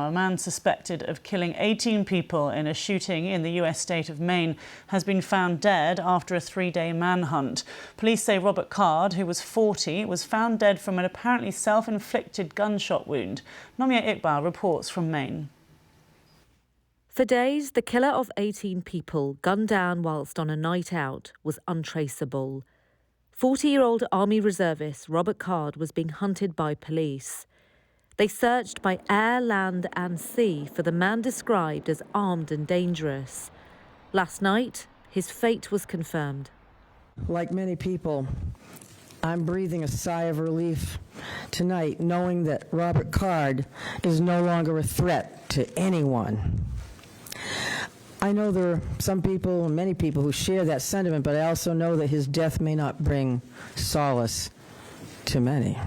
now. A man suspected of killing 18 people in a shooting in the US state of Maine has been found dead after a 3-day manhunt. Police say Robert Card, who was 40, was found dead from an apparently self-inflicted gunshot wound. Nomia Iqbal reports from Maine. For days, the killer of 18 people, gunned down whilst on a night out, was untraceable. 40-year-old Army reservist Robert Card was being hunted by police. They searched by air, land and sea for the man described as armed and dangerous. Last night, his fate was confirmed. Like many people, I'm breathing a sigh of relief tonight, knowing that Robert Card is no longer a threat to anyone. I know there are some people, many people, who share that sentiment, but I also know that his death may not bring solace to many.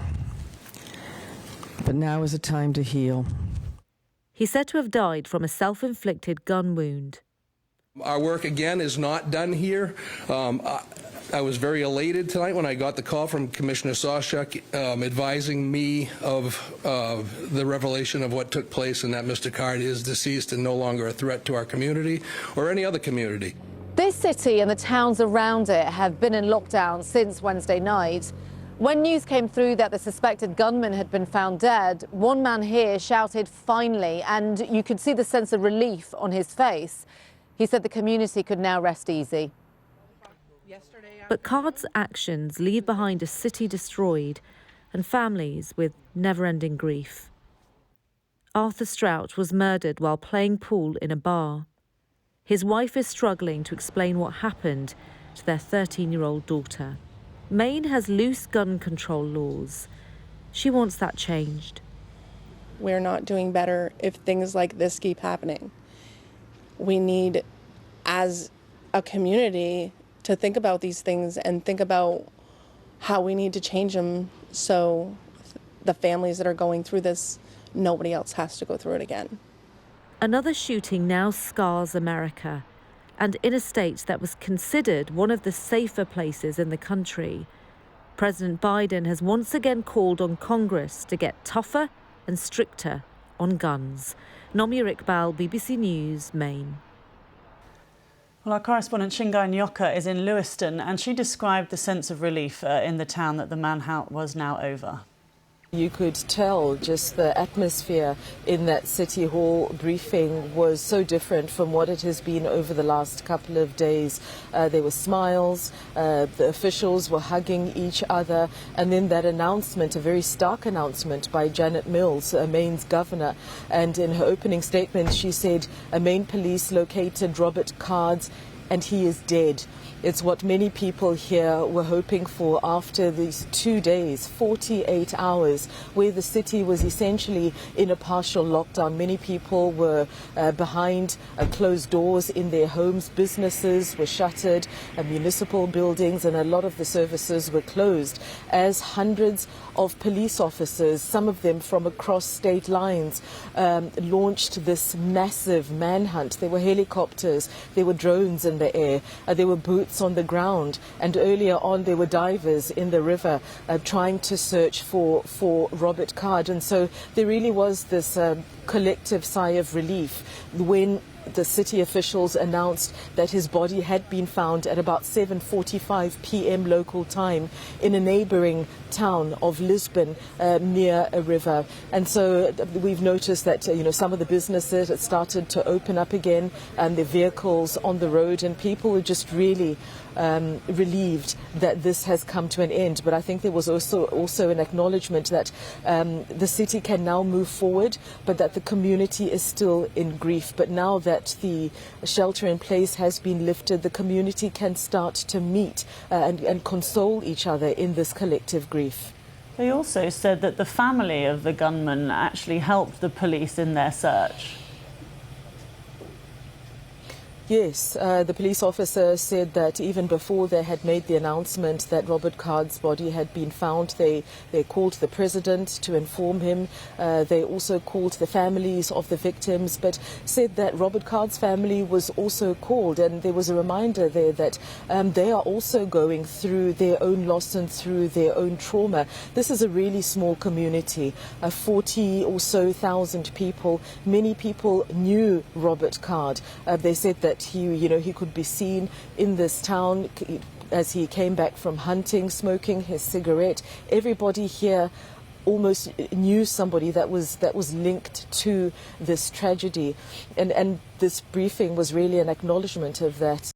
But now is the time to heal. He's said to have died from a self-inflicted gun wound. Our work, again, is not done here. I was very elated tonight when I got the call from Commissioner Sauschuck advising me of the revelation of what took place and that Mr. Card is deceased and no longer a threat to our community or any other community. This city and the towns around it have been in lockdown since Wednesday night. When news came through that the suspected gunman had been found dead, one man here shouted "finally," and you could see the sense of relief on his face. He said the community could now rest easy. But Card's actions leave behind a city destroyed and families with never-ending grief. Arthur Strout was murdered while playing pool in a bar. His wife is struggling to explain what happened to their 13-year-old daughter. Maine has loose gun control laws. She wants that changed. We're not doing better if things like this keep happening. We need, as a community, to think about these things and think about how we need to change them so the families that are going through this, nobody else has to go through it again. Another shooting now scars America, and in a state that was considered one of the safer places in the country. President Biden has once again called on Congress to get tougher and stricter on guns. Nomia Iqbal, BBC News, Maine. Well, our correspondent Shingai Nyoka is in Lewiston, and she described the sense of relief in the town that the manhunt was now over. You could tell just the atmosphere in that City Hall briefing was so different from what it has been over the last couple of days. There were smiles, the officials were hugging each other, and then that announcement, a very stark announcement by Janet Mills, Maine's governor. And in her opening statement, she said, Maine police located Robert Card and he is dead. It's what many people here were hoping for after these 2 days, 48 hours, where the city was essentially in a partial lockdown. Many people were behind closed doors in their homes. Businesses were shuttered, municipal buildings and a lot of the services were closed as hundreds of police officers, some of them from across state lines, launched this massive manhunt. There were helicopters, there were drones in the air, there were boots on the ground, and earlier on there were divers in the river trying to search for Robert Card. And so there really was this collective sigh of relief when the city officials announced that his body had been found at about 7:45 p.m. local time in a neighbouring town of Lisbon near a river. And so we've noticed that some of the businesses had started to open up again, and the vehicles on the road, and people were just really relieved that this has come to an end. But I think there was also an acknowledgement that the city can now move forward, but that the community is still in grief. But now that the shelter in place has been lifted, the community can start to meet and console each other in this collective grief. They also said that the family of the gunman actually helped the police in their search. Yes, the police officer said that even before they had made the announcement that Robert Card's body had been found, they called the president to inform him. They also called the families of the victims, but said that Robert Card's family was also called, and there was a reminder there that they are also going through their own loss and through their own trauma. This is a really small community, 40 or so thousand people. Many people knew Robert Card. They said that he could be seen in this town as he came back from hunting, smoking his cigarette. Everybody here almost knew somebody that was linked to this tragedy, and this briefing was really an acknowledgement of that.